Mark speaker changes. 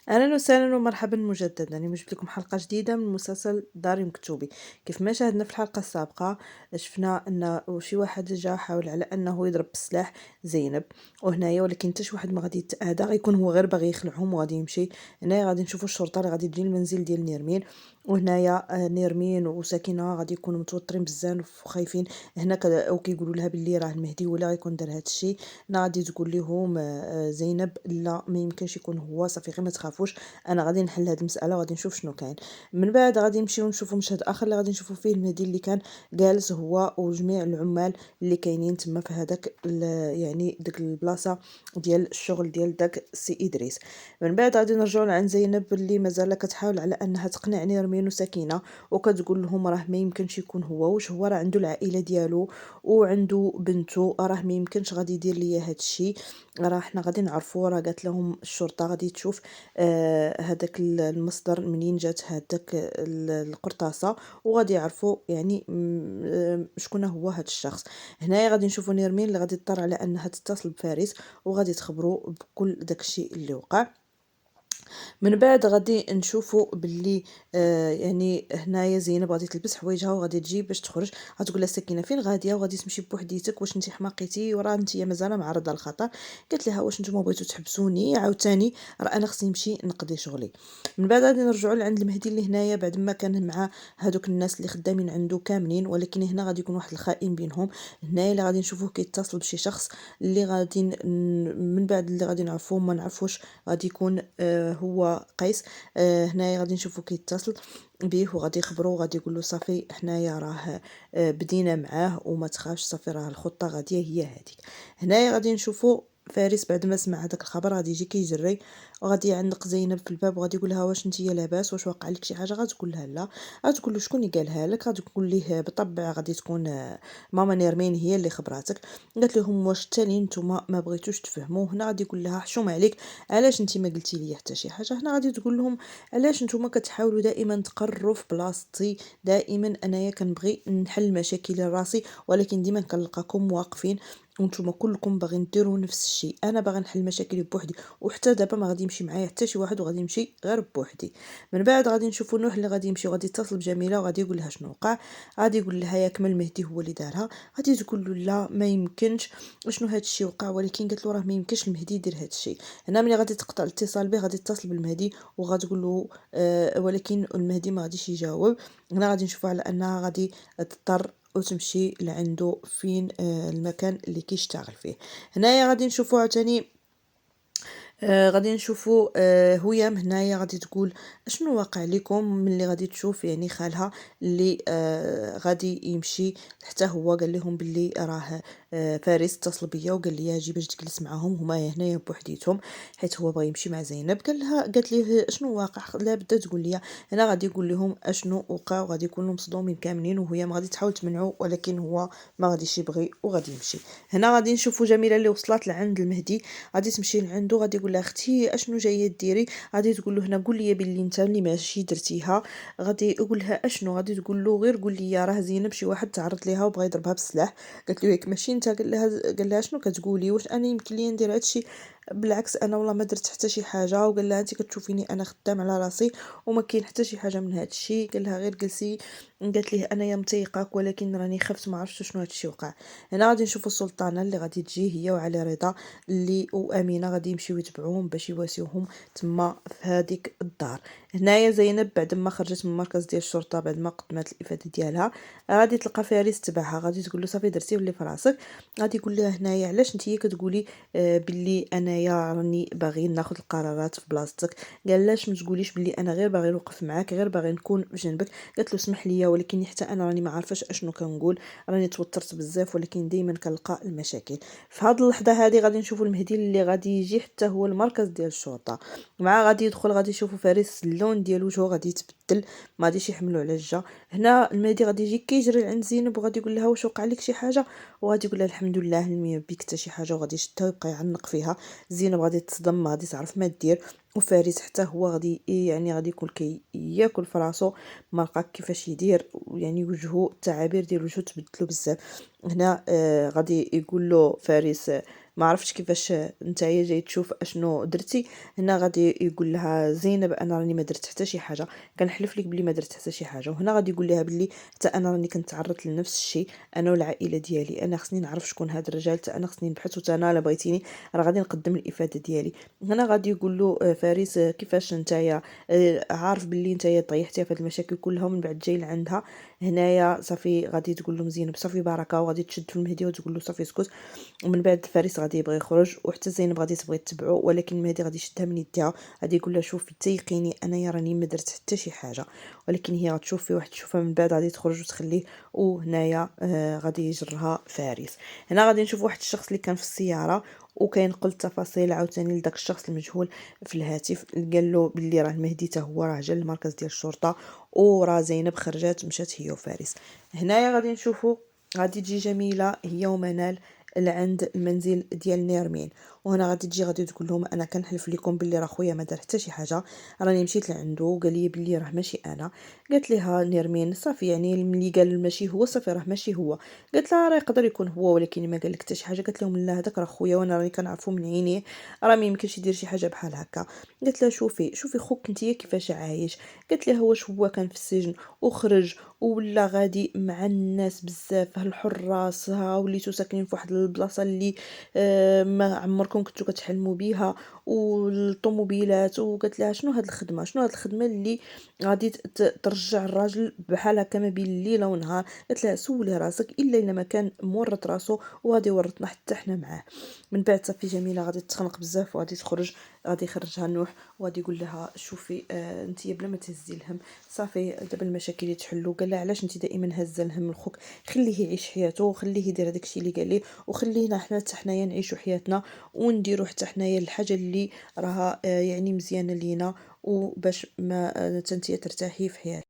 Speaker 1: أهلا وسهلا ومرحبا مجددا، يعني جبت لكم حلقة جديدة من مسلسل داري مكتوبي. كيف ما شاهدنا في الحلقة السابقة، شفنا أن شي واحد جا حاول على أنه يضرب بالسلاح زينب وهنايا، ولكن حتى شي واحد ما غادي يتأذى، غيكون هو غير باغي يخلعهم وغادي يمشي. هنايا غادي نشوفوا الشرطة اللي غادي تجي للمنزل ديال نيرمين، وهنايا نيرمين وسكينة غادي يكونوا متوترين بزاف وخايفين. هنا وكيقولوا لها باللي راه المهدي هو اللي غيكون دار هذا الشيء. هنا غادي تقول لهم زينب لا ما يمكنش يكون هو، صافي غير ما تخافوش، انا غادي نحل هذه المساله وغادي نشوف شنو كاين. من بعد غادي نمشيو نشوفوا مشهد اخر اللي غادي نشوفوا فيه المهدي اللي كان جالس هو وجميع العمال اللي كاينين تما في هذاك يعني ديك البلاصه ديال الشغل ديال داك السي ادريس. من بعد غادي نرجعوا لعند زينب اللي مازال كتحاول على انها تقنع نيرمين وسكينه، وكتقول لهم راه ما يمكنش يكون هو، واش هو راه عنده العائله ديالو وعنده بنته، راه ما يمكنش غادي يدير ليا هذا الشيء، راه حنا غادي نعرفوا. راه قالت لهم الشرطه غادي تشوف هذاك المصدر منين جات هذاك القرطاسه، وغادي يعرفوا يعني شكون هو هذا الشخص. هنايا غادي نشوفوا نيرمين اللي غادي تضطر على انها تتصل بفارس وغادي تخبروا بكل داكشي اللي وقع. من بعد غادي نشوفوا باللي يعني هنايا زينب غادي تلبس حوايجها وغادي تجي باش تخرج. غتقول لها سكينه فين غاديه وغادي تمشي بوحديتك، واش انت حماقيتي وراه انت مازال معرضه للخطر؟ قالت لها واش نتوما بغيتو تحبسوني عاوتاني، راه انا خصني نمشي نقضي شغلي. من بعد غادي نرجعوا لعند المهدي اللي هنايا بعد ما كان مع هادوك الناس اللي خدامين عنده كاملين، ولكن هنا غادي يكون واحد الخائن بينهم. هنايا اللي غادي نشوفوه كيتصل بشي شخص اللي غادي من بعد اللي غادي نعرفوه ما نعرفوش غادي يكون هو قيس. هنايا غادي نشوفو كيتصل بيه وغادي يخبرو وغادي يقول له صافي حنايا راه بدينا معاه وما تخافش، صافي راه الخطه غاديه هي هذيك. هنايا غادي نشوفو فارس بعد ما سمع هذاك الخبر غادي يجي كيجري وغادي يعنق زينب في الباب وغادي يقول لها واش نتيا لاباس، واش واقع لك شي حاجه؟ غتقول لها لا. غتقول له شكون اللي قالها لك؟ غادي تقول ليه بالطبع غادي تكون ماما نيرمين هي اللي خبراتك. قالت لهم واش التالي نتوما ما بغيتوش تفهموا؟ هنا غادي يقول لها حشوم عليك، علاش انت ما قلتي لي حتى شي حاجه؟ هنا غادي تقول لهم علاش نتوما كتحاولوا دائما تقرروا في بلاصتي؟ دائما انايا كنبغي نحل مشاكل راسي، ولكن ديما كنلقاكم واقفين وانتم كلكم باغيين ديروا نفس الشيء. انا باغي نحل مشاكلي بوحدي، وحتى دابا ما غادي يمشي معايا حتى شي واحد وغادي نمشي غير بوحدي. من بعد غادي نشوفوا نوح اللي غادي يمشي وغادي يتصل بجميله وغادي يقول لها شنو وقع. غادي يقول لها ياك ما المهدي هو اللي دارها؟ غادي تقول له لا ما يمكنش، شنو هذا الشيء وقع؟ ولكن قالت له راه ما يمكنش المهدي يدير هذا الشيء. هنا ملي غادي تقطع الاتصال به غادي تتصل بالمهدي وغتقول له ولكن المهدي ما غاديش يجاوب. هنا غادي نشوفوا على انها غادي تضطر وتمشي لعنده فين المكان اللي كيشتغل فيه. هنايا غادي نشوفوا عاوتاني غادي نشوفوا هيام هنايا غادي تقول شنو واقع لكم، ملي غادي تشوف يعني خالها اللي غادي يمشي حتى هو قال لهم باللي راه فارس اتصل بيا وقال لي اجي باش تجلس معاهم هما هنايا بوحديتهم، حيت هو بغى يمشي مع زينب. قالت ليه شنو واقع؟ لا بدا تقول لي. هنا غادي يقول لهم اشنو وقع وغادي يكونوا مصدومين كاملين، وهي ما غادي تحاول تمنعه ولكن هو ما غاديش يبغي وغادي يمشي. هنا غادي نشوفوا جميله اللي وصلت لعند المهدي، غادي تمشي لعندو غادي يقول لها اختي اشنو جايه ديري؟ غادي تقول له هنا قول لي باللي انت اللي ماشي درتيها. غادي يقول لها اشنو؟ غادي تقول له غير قول لي راه زينب شي واحد تعرض ليها وبغى يضربها بالسلاح. قالت له ياك ماشي انت؟ قال لها شنو كتقولي؟ واش انا يمكن لي ندير هادشي؟ بالعكس انا والله ما درت حتى شي حاجه. وقال لها انت كتشوفيني انا خدام على راسي وما كاين حتى شي حاجه من هادشي. قال لها غير جلسي. قالت ليه انا يا متيقاك ولكن راني خفت ما عرفتش شنو هادشي وقع. هنا غادي نشوفوا السلطانه اللي غادي تجي هي وعلي رضا اللي وامينه غادي يمشيو يتبعوهم باش يواسيوهم تما في هذيك الدار. هنايا زينب بعد ما خرجت من المركز ديال الشرطه بعد ما قدمت الافاده ديالها غادي تلقى فارس تبعها. غادي تقول له صافي درتي واللي في راسك. غادي يقول لها هنايا علاش نتيا كتقولي باللي انايا راني باغي ناخذ القرارات في بلاصتك؟ قال لاش ما تقوليش باللي انا غير باغي نوقف معاك، غير باغي نكون بجنبك؟ قالت له اسمح لي ولكن حتى انا راني ما عارفاش اشنو كنقول، راني توترت بزاف ولكن دائما كنلقى المشاكل. في هذه اللحظه هذه غادي نشوفوا المهدي اللي غادي يجي حتى هو المركز ديال الشرطه. مع غادي يدخل غادي يشوفوا فارس اللون ديال وجهه غادي يتبدل، ما غاديش يحملوا على الجا. هنا المهدي غادي يجي كيجري عند زينب وغادي يقول لها واش وقع لك شي حاجه؟ وغادي يقول لها الحمد لله لم بك حتى شي حاجه، وغادي يشدها ويبقى يعنق فيها. زينب غادي تصدم ما غادي تعرف ما دير، وفارس حتى هو غادي يعني غادي يكون ياكل في راسو، ما لقى كيفاش يدير، يعني وجهه التعابير ديال وجهه تبدلوا بزاف. هنا غادي يقول له فارس ما عرفتش كيفاش نتايا جاي تشوف اشنو درتي. هنا غادي يقول لها زينب انا راني ما درت حتى شي حاجه، كنحلف لك بلي ما درت حتى شي حاجه. وهنا غادي يقول لها بلي حتى انا راني كنت تعرضت لنفس الشيء، انا والعائله ديالي، انا خصني نعرف شكون هاد الرجال، حتى انا خصني نبحث، وتا انا الا بغيتيني راه غادي نقدم الافاده ديالي. هنا غادي يقول له فارس كيفاش نتايا عارف بلي نتايا طيحتي في هاد المشاكل كلها ومن بعد جاي لعندها. هنايا صافي غادي تقول له زينب صافي بركه، وغادي تشد في المهدي وتقول له صافي اسكت. ومن بعد فارس غادي يبغي يخرج، وحتى زينب غادي تبغي تتبعو، ولكن المهدي غادي يشدها من يديها، غادي يقول لها شوفي تيقيني انايا راني ما درت حتى شي حاجه. ولكن هي غتشوف فيه واحد الشوفه، من بعد غادي تخرج وتخليه. وهنايا غادي يجرها فارس. هنا غادي نشوف واحد الشخص اللي كان في السياره، وكينقل التفاصيل عاوتاني لداك الشخص المجهول في الهاتف، قال له باللي راه المهدي حتى هو راه جا للمركز ديال الشرطه، وراه زينب خرجت مشات هي وفارس. هنايا غادي نشوفوا غادي تجي جميله هي ومنال لعند المنزل ديال نيرمين. وهنا غادي تجي غادي تقول لهم انا كنحلف لكم باللي راه خويا ما دار حتى شي حاجه، راني مشيت لعندو وقال لي باللي راه ماشي انا. قالت لها نيرمين صافي يعني ملي قال ماشي هو صافي راه ماشي هو. قالت لها راه يقدر يكون هو ولكن ما قال لك حتى شي حاجه. قالت لهم لا هذاك راه خويا وانا راني كنعرفو من عينيه، راه ما يمكنش يدير شي حاجه بحال هكا. قالت لها شوفي خوك نتيا كيفاش عايش. قالت لها واش هو كان في السجن وخرج ولا غادي مع الناس بزاف، الحراس ها وليتو ساكنين في واحد البلاصه اللي ما عمركم كنتو كتحلموا بيها، والطوموبيلات. وقالت لها شنو هاد الخدمه، شنو هاد الخدمه اللي غادي ترجع الراجل بحال هكا ما بين الليل ونهار. قالت لها سولي راسك الا ما كان مورط راسو وغادي يورطنا حتى حنا معاه. من بعد صافي جميله غادي تخنق بزاف وغادي تخرج، غادي يخرجها نوح وغادي يقول لها شوفي انت بلا ما تهزي الهم، صافي دابا المشاكل يتحلوا. قال لها علاش انت دائما هازه الهم لخوك، خليه يعيش حياته وخليه يدير هذاك الشيء اللي قال ليه، وخلينا حنايا نعيشوا حياتنا ونديروا حتى حنايا الحاجه اللي راها يعني مزيانه لينا، وباش ما تنتي ترتاحي في حياتك.